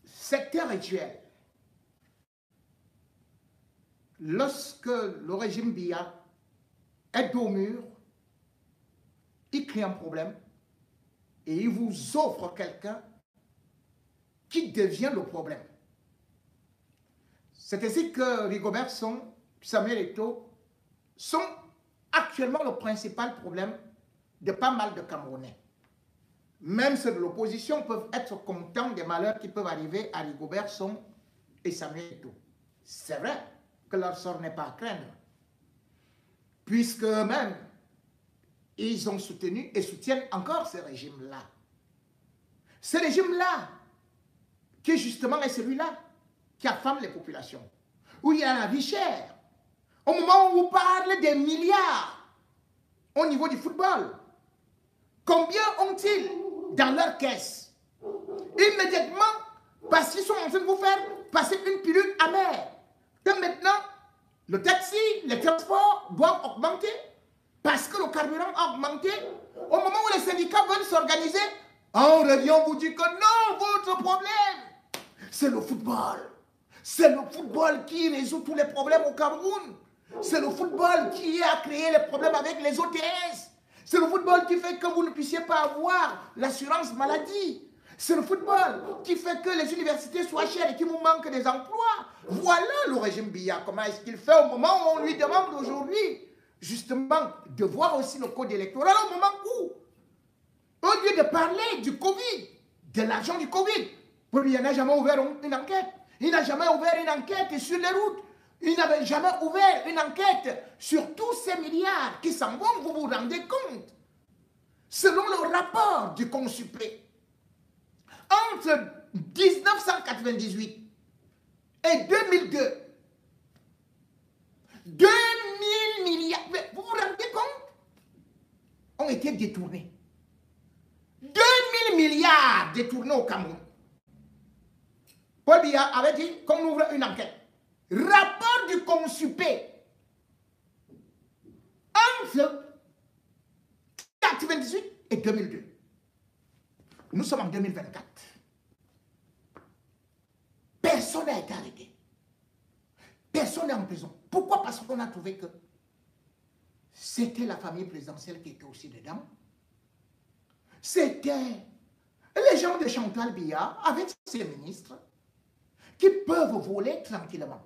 Secteur rituel. Lorsque le régime Biya est dos au mur, il crée un problème et il vous offre quelqu'un qui devient le problème. C'est ainsi que Rigobert Song, Samuel Eto'o sont actuellement le principal problème de pas mal de Camerounais. Même ceux de l'opposition peuvent être contents des malheurs qui peuvent arriver à Rigobert Song et Samuel Eto'o. C'est vrai que leur sort n'est pas à craindre, puisque eux-mêmes, ils ont soutenu et soutiennent encore ce régime-là. Ce régime-là, qui justement est celui-là, qui affame les populations, où il y a la vie chère. Au moment où on parle des milliards au niveau du football, combien ont-ils dans leur caisse? Immédiatement, parce qu'ils sont en train de vous faire passer une pilule amère. Que maintenant, le taxi, les transports doivent augmenter parce que le carburant a augmenté. Au moment où les syndicats veulent s'organiser, on revient, on vous dit que non, votre problème, c'est le football. C'est le football qui résout tous les problèmes au Cameroun. C'est le football qui a créé les problèmes avec les OTS. C'est le football qui fait que vous ne puissiez pas avoir l'assurance maladie. C'est le football qui fait que les universités soient chères et qu'il vous manque des emplois. Voilà le régime Biya. Comment est-ce qu'il fait au moment où on lui demande aujourd'hui, justement, de voir aussi le code électoral au moment où, au lieu de parler du Covid, de l'argent du Covid, il n'a jamais ouvert une enquête. Il n'a jamais ouvert une enquête sur les routes. Il n'avait jamais ouvert une enquête sur tous ces milliards qui s'en vont, vous vous rendez compte. Selon le rapport du Consupé, entre 1998 et 2002, 2000 milliards, vous vous rendez compte, ont été détournés. 2000 milliards détournés au Cameroun. Paul Biya avait dit qu'on ouvre une enquête. Rapport du Consupé entre 1998 et 2002. Nous sommes en 2024. Personne n'a été arrêté. Personne n'est en prison. Pourquoi? Parce qu'on a trouvé que c'était la famille présidentielle qui était aussi dedans. C'était les gens de Chantal Biya avec ses ministres qui peuvent voler tranquillement.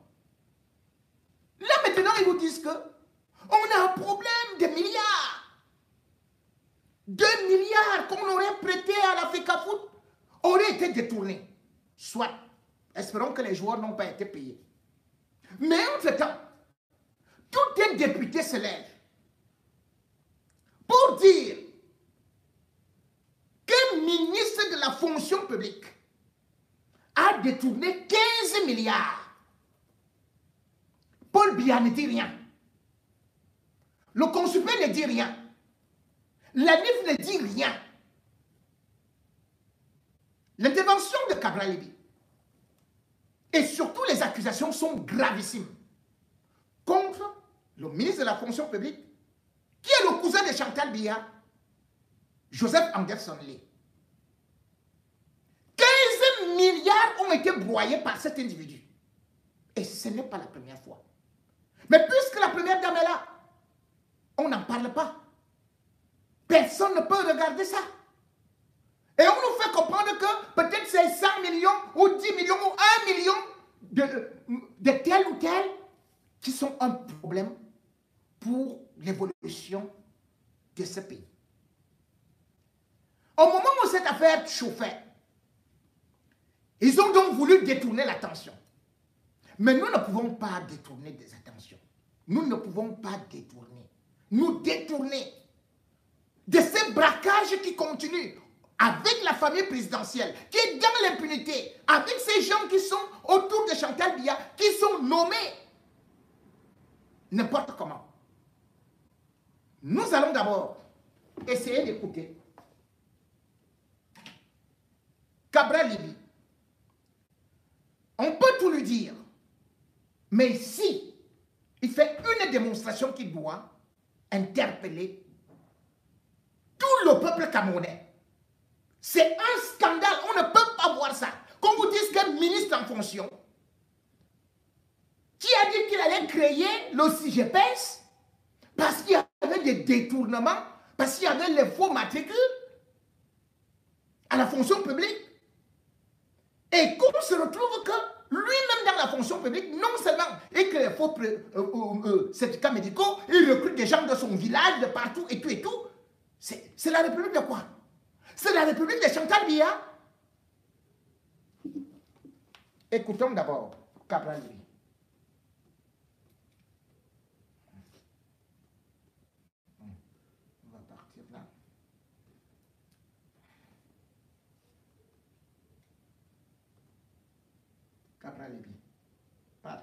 Là maintenant, ils vous disent que on a un problème de milliards. 2 milliards qu'on aurait prêtés à l'Africa Foot auraient été détournés. Soit, espérons que les joueurs n'ont pas été payés. Mais entre-temps, tout un député se lève pour dire qu'un ministre de la fonction publique a détourné 15 milliards. Paul Biya ne dit rien. Le Consupé ne dit rien. La NIF ne dit rien. L'intervention de Cabral Libby et surtout les accusations sont gravissimes contre le ministre de la fonction publique qui est le cousin de Chantal Biya, Joseph Anderson Lee. 15 milliards ont été broyés par cet individu. Et ce n'est pas la première fois. Mais puisque la première dame est là, on n'en parle pas. Personne ne peut regarder ça. Et on nous fait comprendre que peut-être c'est 100 millions ou 10 millions ou 1 million de tel ou tel qui sont un problème pour l'évolution de ce pays. Au moment où cette affaire chauffait, ils ont donc voulu détourner l'attention. Mais nous ne pouvons pas détourner des attentions. Nous ne pouvons pas détourner. Nous détourner de ces braquages qui continuent avec la famille présidentielle, qui est dans l'impunité, avec ces gens qui sont autour de Chantal Biya, qui sont nommés n'importe comment. Nous allons d'abord essayer d'écouter Cabral Libby. On peut tout lui dire, mais si il fait une démonstration qu'il doit, interpeller tout le peuple camerounais. C'est un scandale, on ne peut pas voir ça. Qu'on vous dise qu'un ministre en fonction qui a dit qu'il allait créer le CIGEPES parce qu'il y avait des détournements, parce qu'il y avait les faux matricules à la fonction publique. Et qu'on se retrouve que lui-même dans la fonction publique, non seulement il crée les faux certificats médicaux, il recrute des gens de son village, de partout et tout et tout. C'est la République de quoi? C'est la République de Chantal Biya. Écoutons d'abord Cabral Libby. On va partir là. Cabral Libby. Parle.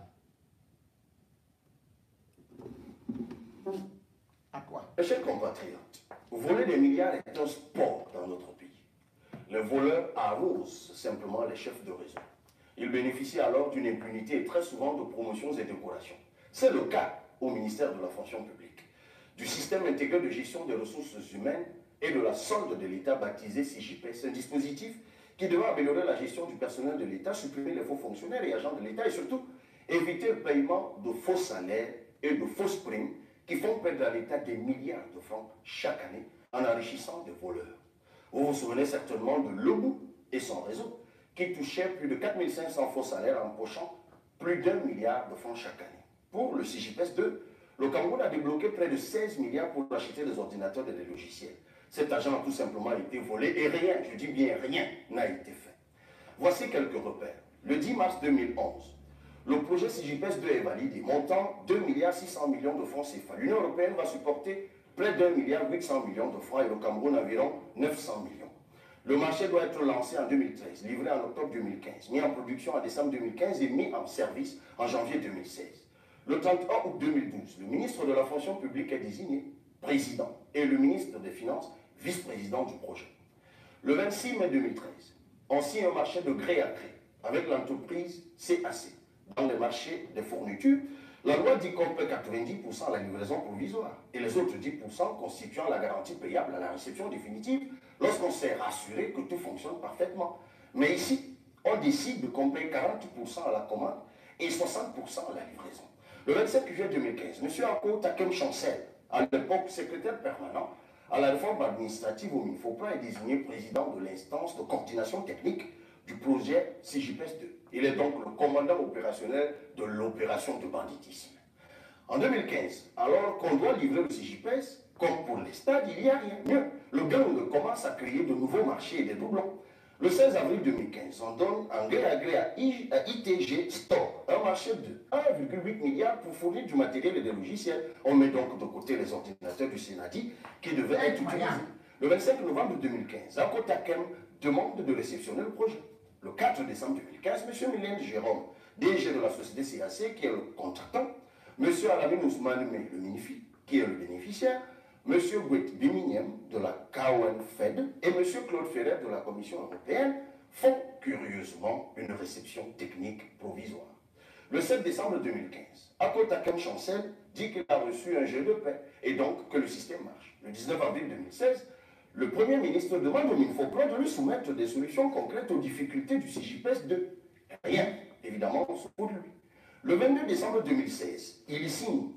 À quoi? Mes chers compatriotes, voler des milliards est un sport dans notre pays. Les voleurs arrosent simplement les chefs de réseau. Ils bénéficient alors d'une impunité et très souvent de promotions et décorations. C'est le cas au ministère de la fonction publique, du système intégré de gestion des ressources humaines et de la solde de l'État baptisé CIGEPES, un dispositif qui devrait améliorer la gestion du personnel de l'État, supprimer les faux fonctionnaires et agents de l'État et surtout éviter le paiement de faux salaires et de fausses primes qui font perdre à l'État des milliards de francs chaque année en enrichissant des voleurs. Vous vous souvenez certainement de Lebou et son réseau, qui touchait plus de 4500 faux salaires en empochant plus d'1 milliard de francs chaque année. Pour le CIGEPES 2, le Cameroun a débloqué près de 16 milliards pour acheter des ordinateurs et des logiciels. Cet argent a tout simplement été volé et rien, je dis bien rien, n'a été fait. Voici quelques repères. Le 10 mars 2011, le projet CIGEPES 2 est validé, montant 2 milliards 600 millions de francs CFA. L'Union européenne va supporter près d'1 milliard 800 millions de francs et le Cameroun environ 900 millions. Le marché doit être lancé en 2013, livré en octobre 2015, mis en production en décembre 2015 et mis en service en janvier 2016. Le 31 août 2012, le ministre de la fonction publique est désigné président et le ministre des Finances vice-président du projet. Le 26 mai 2013, on signe un marché de gré à gré avec l'entreprise CAC. Dans les marchés des fournitures, la loi dit qu'on paie 90% à la livraison provisoire et les autres 10% constituant la garantie payable à la réception définitive lorsqu'on s'est rassuré que tout fonctionne parfaitement. Mais ici, on décide qu'on paye 40% à la commande et 60% à la livraison. Le 27 juillet 2015, M. Ako Takem Chancel, à l'époque secrétaire permanent à la réforme administrative au MINFOPA, est désigné président de l'instance de coordination technique du projet CIGEPES 2. Il est donc le commandant opérationnel de l'opération de banditisme. En 2015, alors qu'on doit livrer le CIGEPES, comme pour les stades, il n'y a rien. Mieux, le gang commence à créer de nouveaux marchés et des doublons. Le 16 avril 2015, on donne un gré à gré à ITG Store, un marché de 1,8 milliard pour fournir du matériel et des logiciels. On met donc de côté les ordinateurs du Sénadi qui devaient être utilisés. Le 25 novembre 2015, Ako Takem demande de réceptionner le projet. Le 4 décembre 2015, M. Mylène Jérôme, DG de la société CAC, qui est le contractant, M. Alamine Ousmane, le Minifi, qui est le bénéficiaire, M. Gwet Biminiem de la Cowen Fed et M. Claude Ferrer de la Commission européenne font curieusement une réception technique provisoire. Le 7 décembre 2015, Ako Takem Chancel dit qu'il a reçu un jeu de paix et donc que le système marche. Le 19 avril 2016, le Premier ministre demande au MINFOPRA de lui soumettre des solutions concrètes aux difficultés du CIGEPES 2. Rien, évidemment, pour lui. Le 22 décembre 2016, il signe,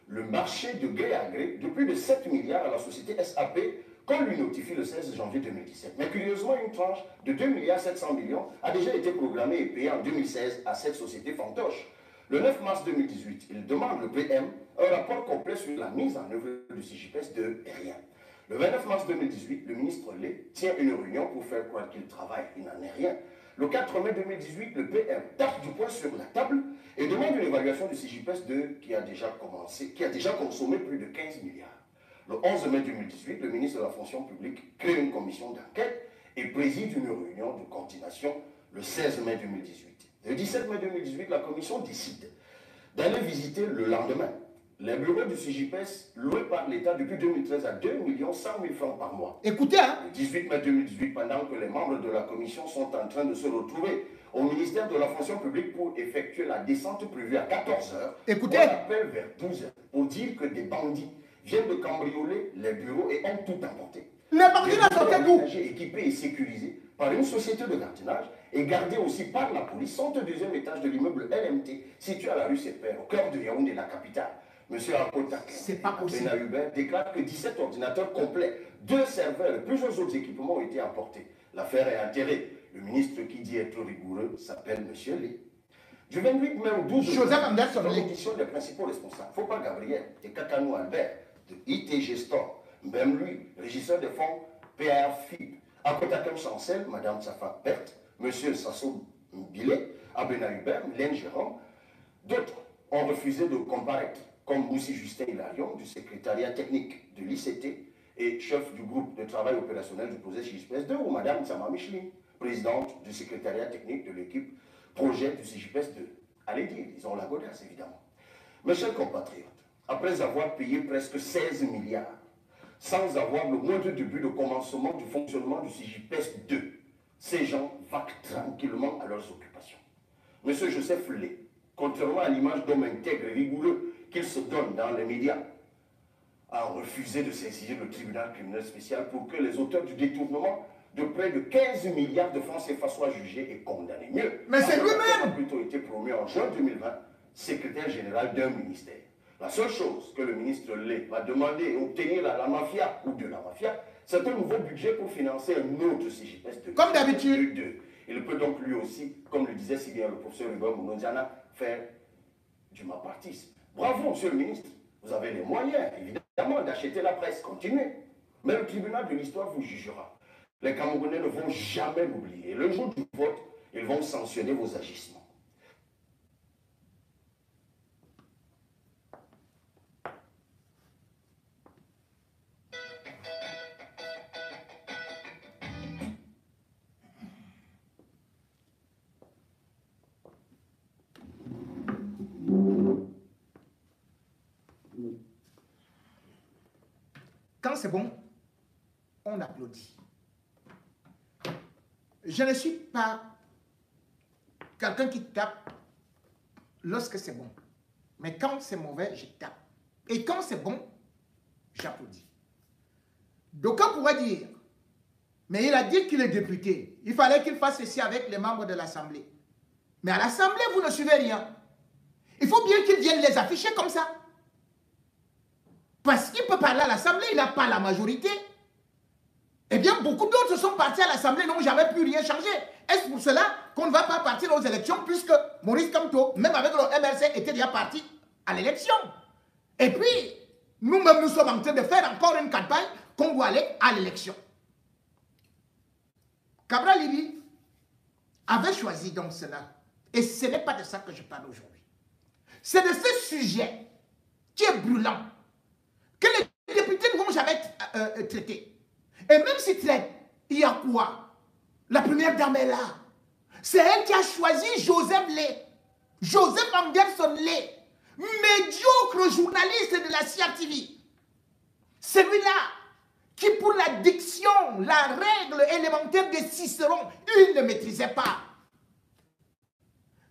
le marché de gré à gré de plus de 7 milliards à la société SAP, comme lui notifie le 16 janvier 2017. Mais curieusement, une tranche de 2 milliards 700 millions a déjà été programmée et payée en 2016 à cette société fantoche. Le 9 mars 2018, il demande le PM un rapport complet sur la mise en œuvre du CIGEPES 2 et rien. Le 29 mars 2018, le ministre Lé tient une réunion pour faire croire qu'il travaille. Il n'en est rien. Le 4 mai 2018, le PM tape du poing sur la table et demande une évaluation du CIGEPES 2 qui a déjà consommé plus de 15 milliards. Le 11 mai 2018, le ministre de la fonction publique crée une commission d'enquête et préside une réunion de coordination le 16 mai 2018. Le 17 mai 2018, la commission décide d'aller visiter le lendemain les bureaux du CIGEPES loués par l'État depuis 2013 à 2 100 000 francs par mois. Écoutez, hein? Le 18 mai 2018, pendant que les membres de la commission sont en train de se retrouver au ministère de la fonction publique pour effectuer la descente prévue à 14 h, écoutez, on appelle vers 12 h pour dire que des bandits viennent de cambrioler les bureaux et ont tout emporté. Les bandits n'ont sorti d'où? Équipés et sécurisés par une société de gardiennage et gardés aussi par la police sont au deuxième étage de l'immeuble LMT situé à la rue Sepper, au cœur de Yaoundé, la capitale. Monsieur Akotak Bena Hubert déclare que 17 ordinateurs complets, 2 serveurs et plusieurs autres équipements ont été emportés. L'affaire est enterrée. Le ministre qui dit être rigoureux s'appelle Monsieur Lé. Du 28 mai au 12 Joseph Anderson, l'audition des principaux responsables, Fopa Gabriel et Kakanou Albert de ITG Store, même lui, régisseur des fonds PRFIB, Akotakem Chancel, Madame Safa Berthe, Monsieur Sasso Mbile, Abena Hubert, Mylène Jérôme, d'autres ont refusé de comparaître, comme Moussi Justin Hilarion du secrétariat technique de l'ICT et chef du groupe de travail opérationnel du projet CJPS 2, ou Madame Tsama Micheline, présidente du secrétariat technique de l'équipe projet du CJPS 2. Allez dire, ils ont la godasse évidemment. Mes chers compatriotes, après avoir payé presque 16 milliards, sans avoir le moindre début de commencement du fonctionnement du CJPS 2, ces gens vaquent tranquillement à leurs occupations. Monsieur Joseph Lé, contrairement à l'image d'homme intègre et rigoureux qu'il se donne dans les médias, a refusé de saisir le tribunal criminel spécial pour que les auteurs du détournement de près de 15 milliards de francs CFA soient jugés et condamnés. Mieux, mais c'est lui-même. Il a plutôt été promu en juin 2020 secrétaire général d'un ministère. La seule chose que le ministre Lé va demander et obtenir à la mafia ou de la mafia, c'est un nouveau budget pour financer un autre CJPS 2. Comme d'habitude. Il peut donc lui aussi, comme le disait si bien le professeur Hubert Mounondiana, faire du mapartisme. Bravo, monsieur le ministre. Vous avez les moyens, évidemment, d'acheter la presse. Continuez. Mais le tribunal de l'histoire vous jugera. Les Camerounais ne vont jamais l'oublier. Le jour du vote, ils vont sanctionner vos agissements. Quand c'est bon, on applaudit. Je ne suis pas quelqu'un qui tape lorsque c'est bon. Mais quand c'est mauvais, je tape. Et quand c'est bon, j'applaudis. D'aucuns pourraient dire, mais il a dit qu'il est député. Il fallait qu'il fasse ceci avec les membres de l'Assemblée. Mais à l'Assemblée, vous ne suivez rien. Il faut bien qu'il vienne les afficher comme ça. Parce qu'il peut parler à l'Assemblée, il n'a pas la majorité. Eh bien, beaucoup d'autres sont partis à l'Assemblée, n'ont jamais pu rien changer. Est-ce pour cela qu'on ne va pas partir aux élections, puisque Maurice Kamto, même avec le MRC, était déjà parti à l'élection. Et puis, nous-mêmes, nous sommes en train de faire encore une campagne qu'on doit aller à l'élection. Cabral Libi avait choisi donc cela. Et ce n'est pas de ça que je parle aujourd'hui. C'est de ce sujet qui est brûlant, que les députés ne vont jamais traiter. Et même si traite, il y a quoi? La première dame est là. C'est elle qui a choisi Joseph Lé. Joseph Anderson Lé. Médiocre journaliste de la CRTV. Celui-là qui pour la diction, la règle élémentaire de Cicéron, il ne maîtrisait pas.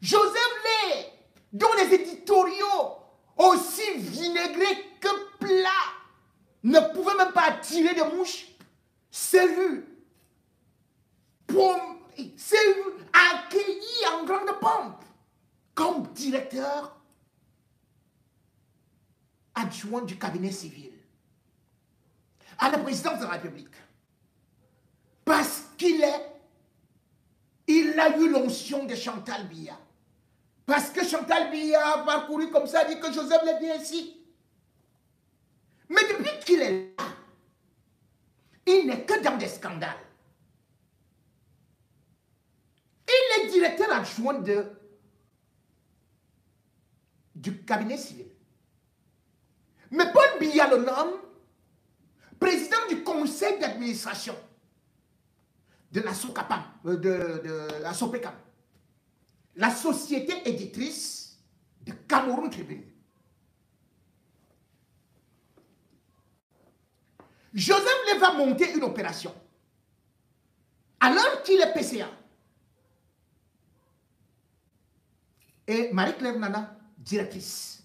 Joseph Lé, dont les éditoriaux aussi vinaigrés que plats ne pouvaient même pas attirer des mouches, c'est lui accueilli en grande pompe comme directeur adjoint du cabinet civil à la présidence de la République. Parce qu'il a eu l'onction de Chantal Biya. Parce que Chantal Biya a parcouru comme ça, dit que Joseph Lé vient ici. Mais depuis qu'il est là, il n'est que dans des scandales. Il est directeur adjoint du cabinet civil. Mais Paul Biya le nomme président du conseil d'administration de la SOCAPAM, de la SOPECAM, la société éditrice de Cameroun Tribune. Joseph Lé va monter une opération. Alors qu'il est PCA. Et Marie-Claire Nana, directrice.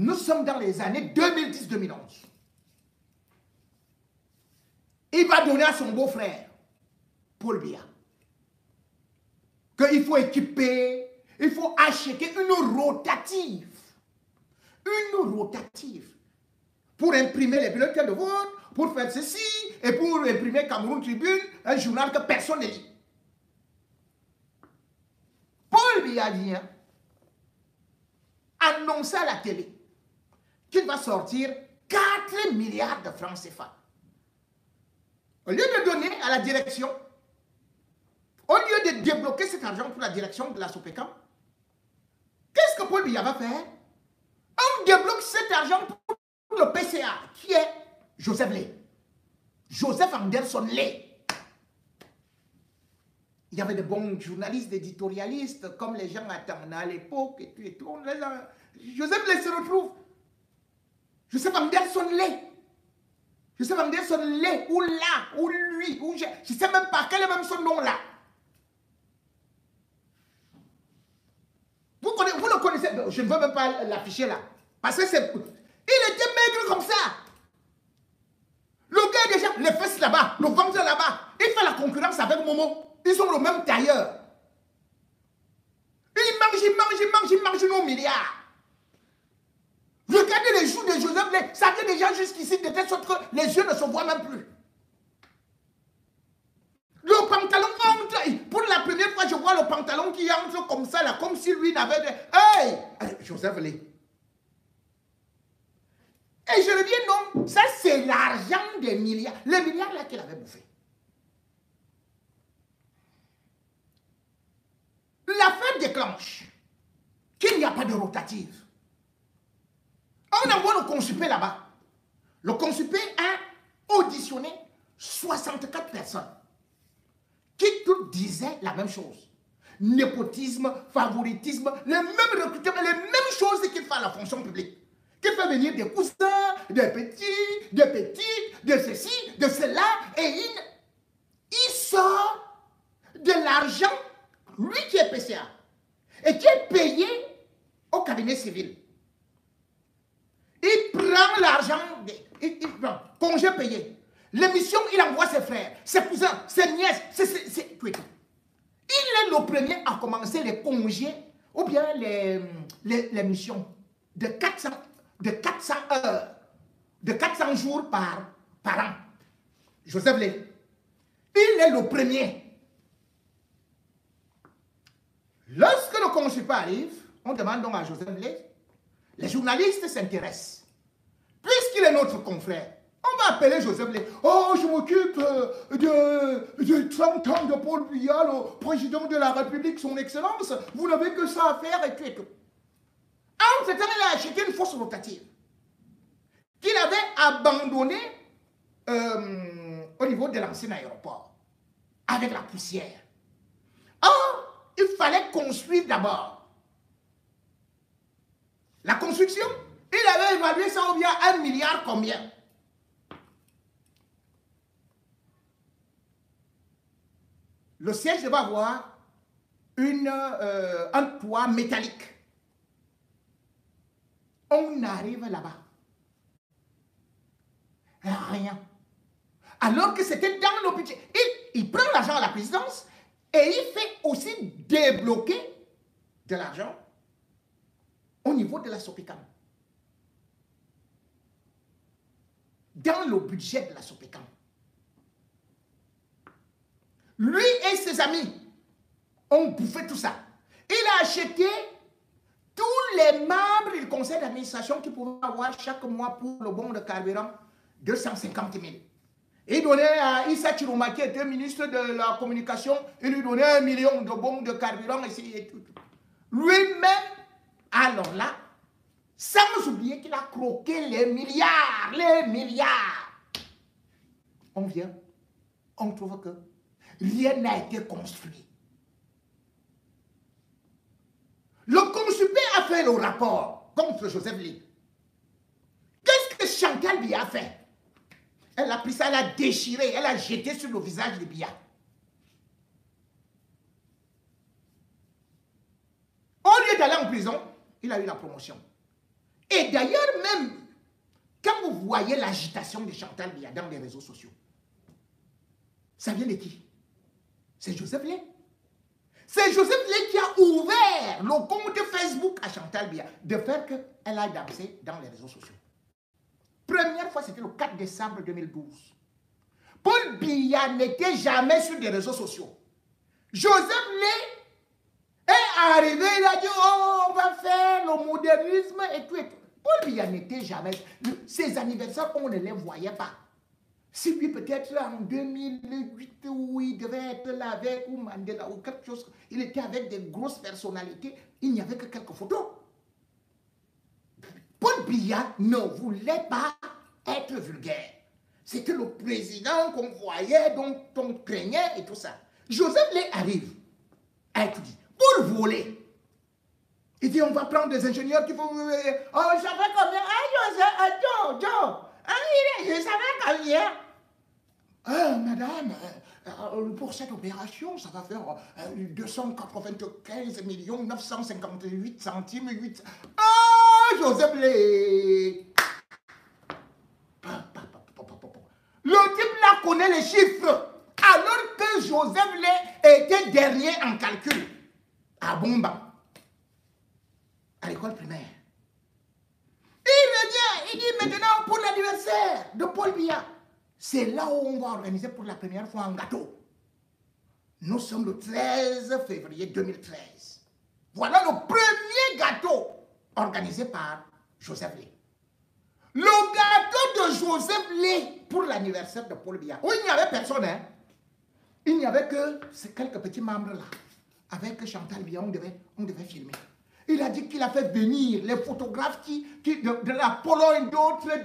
Nous sommes dans les années 2010-2011. Il va donner à son beau-frère, Paul Biya, qu'il faut équiper, il faut acheter une rotative. Une rotative. Pour imprimer les bulletins de vote, pour faire ceci, et pour imprimer Cameroun Tribune, un journal que personne ne lit. Paul Biya dit, hein, annoncer à la télé qu'il va sortir 4 milliards de francs CFA. Au lieu de donner à la direction, au lieu de débloquer cet argent pour la direction de la Sopecam, qu'est-ce que Paul Biya va faire? On débloque cet argent pour le PCA, qui est Joseph Lay. Joseph Anderson Lay. Il y avait de bons journalistes, éditorialistes, comme les gens attendaient à l'époque, et tout, et tout. Joseph Lay se retrouve. Joseph Anderson Lay. Joseph Anderson Lay, ou là, ou lui, ou je ne sais même pas, quel est même son nom là. Vous le connaissez, je ne veux même pas l'afficher là. Parce que c'est... Il était maigre comme ça. Le gars déjà, les fesses là-bas, le ventre là-bas, il fait la concurrence avec Momo. Ils sont le même tailleur. Il mange nos milliards. Regardez les joues de Joseph Lay, ça vient déjà jusqu'ici, de telle sorte que les yeux ne se voient même plus. Le pantalon entre, pour la première fois, je vois le pantalon qui entre comme ça, là, comme si lui n'avait... Hey! Joseph Lay. Et je reviens, non, ça c'est l'argent des milliards. Les milliards là qu'il avait bouffé. L'affaire déclenche qu'il n'y a pas de rotative. On envoie le consupé là-bas. Le consupé a auditionné 64 personnes qui toutes disaient la même chose. Népotisme, favoritisme, les mêmes recrutements, les mêmes choses qu'il fait à la fonction publique. Qu'il fait venir des cousins, des petits, des petites, de ceci, de cela, et il sort de l'argent, lui qui est PCA, et qui est payé au cabinet civil. Il prend l'argent, il prend congé payé. L'émission, il envoie ses frères, ses cousins, ses nièces, tout et tout. Il est le premier à commencer les congés ou bien les missions de 400 heures, de 400 jours par an. Joseph Lay. Il est le premier. Lorsque le consulat arrive, on demande donc à Joseph Lay. Les journalistes s'intéressent. Puisqu'il est notre confrère, on va appeler Joseph Lay. Oh, je m'occupe de 30 ans de Paul Biya, le président de la République, son excellence. Vous n'avez que ça à faire et tout et tout. En ce temps, il a acheté une fausse rotative qu'il avait abandonnée au niveau de l'ancien aéroport avec la poussière. Or, il fallait construire d'abord. La construction, il avait évalué ça au bien 1 milliard combien? Le siège va avoir un toit métallique. On arrive là-bas. Rien. Alors que c'était dans le budget. Il prend l'argent à la présidence et il fait aussi débloquer de l'argent au niveau de la Sopecam. Dans le budget de la Sopecam. Lui et ses amis ont bouffé tout ça. Il a acheté tous les membres du conseil d'administration qui pouvaient avoir chaque mois pour le bon de carburant 250 000. Il donnait à Issa Chiroma, qui était ministre de la communication, il lui donnait 1 million de bons de carburant et tout. Lui-même, alors là, sans oublier qu'il a croqué les milliards, On vient, on trouve que rien n'a été construit. Le consupé a fait le rapport contre Joseph Lay. Qu'est-ce que Chantal Biya a fait? Elle a pris ça, elle a déchiré, elle a jeté sur le visage de Biya. Au lieu d'aller en prison, il a eu la promotion. Et d'ailleurs même, quand vous voyez l'agitation de Chantal Biya dans les réseaux sociaux, ça vient de qui? C'est Joseph Lé. C'est Joseph Lé qui a ouvert le compte Facebook à Chantal Biya de faire qu'elle aille danser dans les réseaux sociaux. Première fois, c'était le 4 décembre 2012. Paul Biya n'était jamais sur les réseaux sociaux. Joseph Lé est arrivé, il a dit, oh, on va faire le modernisme et tout et tout. Paul Biya n'était jamais... Ses anniversaires, on ne les voyait pas. Si lui, peut-être en 2008, où il devait être là avec ou Mandela ou quelque chose, il était avec des grosses personnalités, il n'y avait que quelques photos. Paul Biya ne voulait pas être vulgaire. C'était le président qu'on voyait, donc on craignait et tout ça. Joseph Lé arrive à étudier pour voler. Il dit, on va prendre des ingénieurs qui vont... Oh, ça fait combien? Ah, Joe. Ah, je savais combien. Madame, pour cette opération, ça va faire 295 958 centimes 8... Ah, Joseph Lé. Le type là connaît les chiffres. Alors que Joseph Lé était dernier en calcul à Bomba, à l'école primaire. Il revient, il dit maintenant pour l'anniversaire de Paul Biya, c'est là où on va organiser pour la première fois un gâteau. Nous sommes le 13 février 2013. Voilà le premier gâteau organisé par Joseph Lé. Le gâteau de Joseph Lé pour l'anniversaire de Paul Biya, où il n'y avait personne, hein. Il n'y avait que ces quelques petits membres là. Avec Chantal Biya, on devait filmer. Il a dit qu'il a fait venir les photographes de la Pologne, d'autres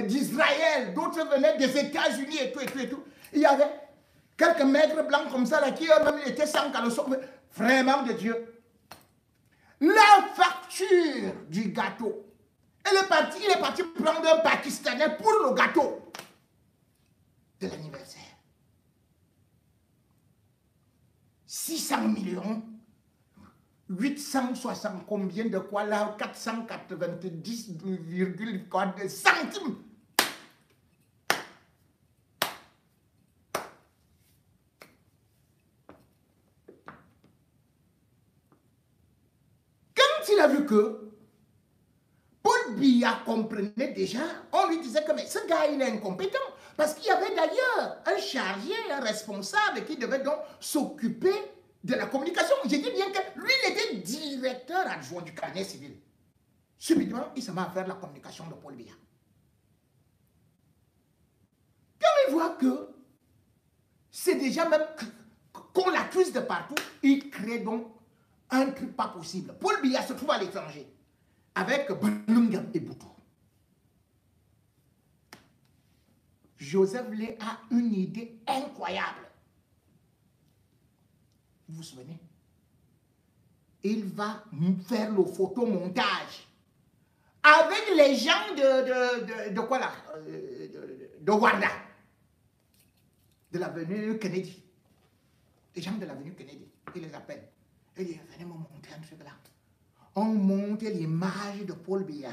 d'Israël, d'autres venaient des États-Unis et tout, et tout, et tout. Il y avait quelques maigres blancs comme ça là, qui eux-mêmes étaient sans caleçon. Vraiment de Dieu. La facture du gâteau. Il est parti prendre un Pakistanais pour le gâteau de l'anniversaire. 600 millions, 860 combien de quoi là, 490, centimes. Quand il a vu que Paul Biya comprenait déjà, on lui disait que mais ce gars il est incompétent. Parce qu'il y avait d'ailleurs un chargé, un responsable qui devait donc s'occuper de la communication. J'ai dit bien que lui, il était directeur adjoint du cabinet civil. Subitement, il se met à faire la communication de Paul Biya. Quand il voit que c'est déjà même qu'on l'accuse de partout, il crée donc un truc pas possible. Paul Biya se trouve à l'étranger avec Balunga et Boutou. Joseph Lé a une idée incroyable. Vous vous souvenez? Il va faire le photomontage avec les gens de quoi là? De Warda, de l'avenue Kennedy. Les gens de l'avenue Kennedy, il les appelle. Il dit, venez me monter un truc là. On monte l'image de Paul Biya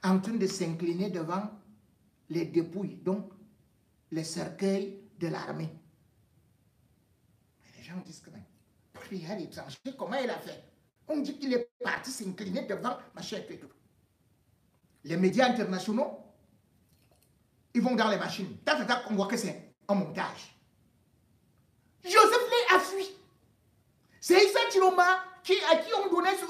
en train de s'incliner devant les dépouilles, donc les cercueils de l'armée. Les gens disent que Paul Biya est étranger, comment il a fait? On dit qu'il est parti s'incliner devant machin et tout. Les médias internationaux, ils vont dans les machines. On voit que c'est un montage. Joseph Lé a fui. C'est Issa Chiloma à qui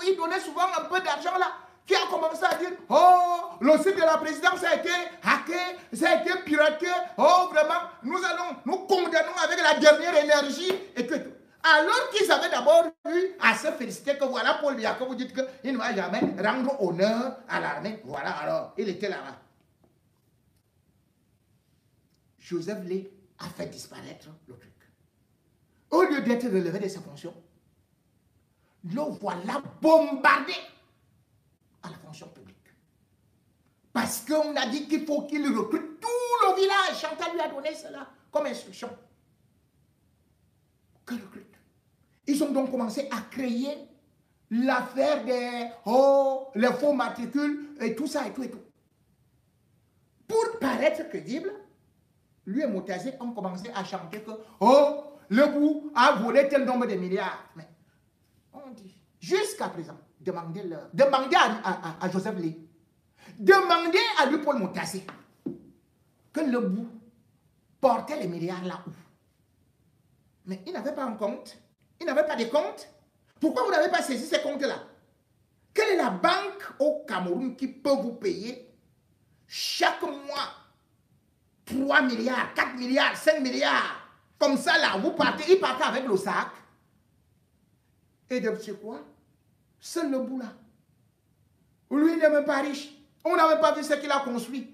il donnait souvent un peu d'argent là, qui a commencé à dire, oh, le site de la présidence a été hacké, ça a été piraté, oh, vraiment, nous condamnons avec la dernière énergie et tout. Alors qu'ils avaient d'abord eu à se féliciter que voilà Paul Biya, que vous dites qu'il ne va jamais rendre honneur à l'armée. Voilà, alors, il était là-bas. Joseph Lé a fait disparaître le truc. Au lieu d'être relevé de ses fonctions, le voilà bombardé à la fonction publique. Parce qu'on a dit qu'il faut qu'il recrute tout le village. Chantal lui a donné cela comme instruction. Que recrute. Ils ont donc commencé à créer l'affaire des les faux matricules et tout ça et tout et tout. Pour paraître crédible, lui et Moutazé ont commencé à chanter que le bout a volé tel nombre de milliards. Mais on dit, jusqu'à présent, demandez-leur, demandez à Joseph Lé, demandez à lui Paul Moutazé que le bout portait les milliards là où. Mais il n'avait pas un compte, il n'avait pas de compte. Pourquoi vous n'avez pas saisi ces comptes-là? Quelle est la banque au Cameroun qui peut vous payer chaque mois 3 milliards, 4 milliards, 5 milliards? Comme ça, là, vous partez, il partait avec le sac. Et de c'est quoi? Seul le bout là. Lui, il n'est même pas riche. On n'avait pas vu ce qu'il a construit.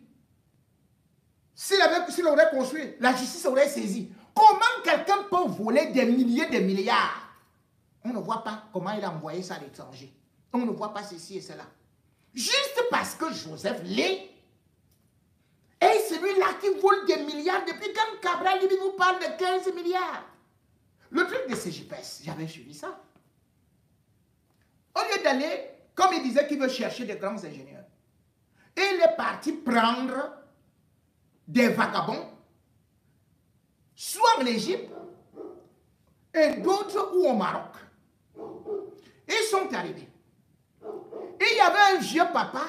S'il aurait construit, la justice aurait saisi. Comment quelqu'un peut voler des milliers de milliards? On ne voit pas comment il a envoyé ça à l'étranger. On ne voit pas ceci et cela. Juste parce que Joseph Lé est celui-là qui vole des milliards depuis quand Cabral lui vous parle de 15 milliards. Le truc de CJPS, j'avais suivi ça. Au lieu d'aller, comme il disait qu'il veut chercher des grands ingénieurs, il est parti prendre des vagabonds, soit en Égypte et d'autres ou au Maroc. Ils sont arrivés. Et il y avait un vieux papa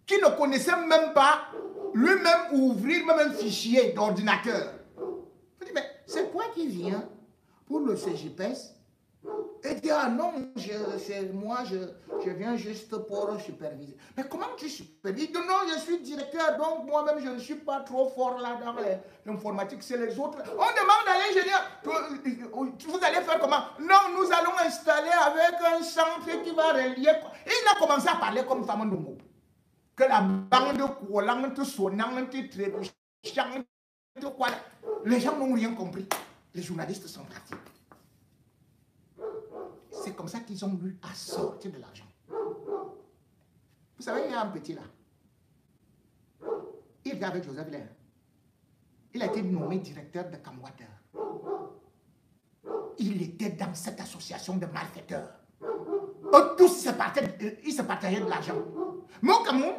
qui ne connaissait même pas lui-même ouvrir même un fichier d'ordinateur. Je dis, mais c'est quoi qui vient pour le CJPS? Et dit, ah non, moi, je viens juste pour superviser. Mais comment tu supervises? Il dit, non, je suis directeur, donc moi-même, je ne suis pas trop fort là dans l'informatique, c'est les autres. On demande à l'ingénieur, vous allez faire comment? Non, nous allons installer avec un centre qui va relier. Et il a commencé à parler comme Famandongo. Que la bande collante, sonnante, trébuchante, quoi. Les gens n'ont rien compris. Les journalistes sont partis. C'est comme ça qu'ils ont eu à sortir de l'argent. Vous savez, il y a un petit là. Il était avec Joseph Lé. Il a été nommé directeur de Camwater. Il était dans cette association de malfaiteurs. Tous ils se partageaient de l'argent. Mais au Cameroun,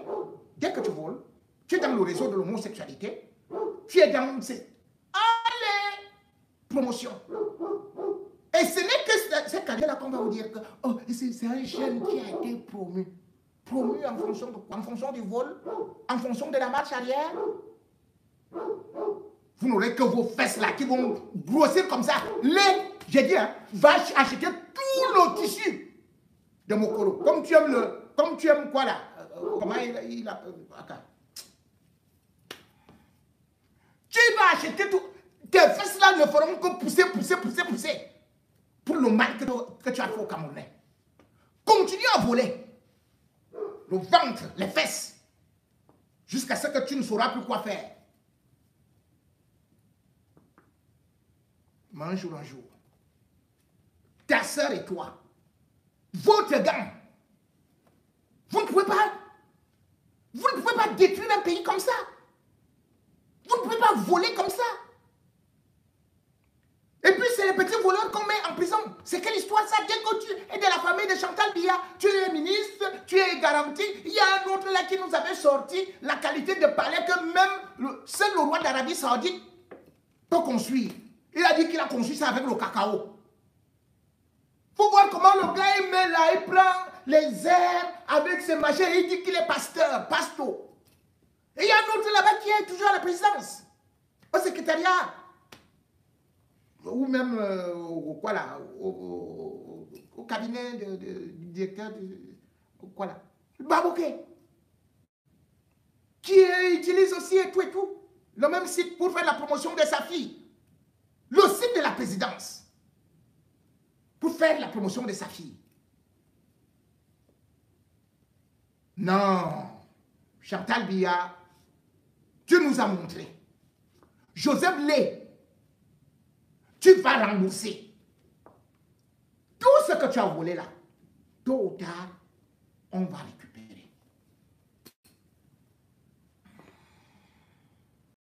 dès que tu voles, tu es dans le réseau de l'homosexualité, tu es dans ces... Allez, promotion. Et ce n'est que cette carrière-là qu'on va vous dire que c'est un jeune qui a été promu. Promu en fonction de quoi? En fonction du vol? En fonction de la marche arrière? Vous n'aurez que vos fesses là qui vont grossir comme ça. J'ai dit, hein, va acheter tout le tissu de Mokoro. Comme tu aimes quoi là? Comment il a... Tu vas acheter tout. Tes fesses là ne feront que pousser. Pour le mal que tu as fait au Camerounais. Continue à voler. Le ventre, les fesses. Jusqu'à ce que tu ne sauras plus quoi faire. Mais un jour, ta soeur et toi, votre gang, vous ne pouvez pas détruire un pays comme ça. Vous ne pouvez pas voler comme ça. Et puis c'est les petits voleurs qu'on met en prison. C'est quelle histoire ça? Dès que tu es de la famille de Chantal Biya, tu es ministre, tu es garanti. Il y a un autre là qui nous avait sorti la qualité de parler que même seul le roi d'Arabie Saoudite peut construire. Il a dit qu'il a construit ça avec le cacao. Faut voir comment le gars il met là, il prend les airs avec ses machins et il dit qu'il est pasteur, pasto. Et il y a un autre là-bas qui est toujours à la présidence, au secrétariat. Ou même au cabinet du directeur quoi là, Babouké, qui utilise aussi et tout, le même site pour faire la promotion de sa fille, le site de la présidence, pour faire la promotion de sa fille. Non, Chantal Biya, tu nous as montré. Joseph Lé, tu vas rembourser tout ce que tu as volé là. Tôt ou tard, on va récupérer.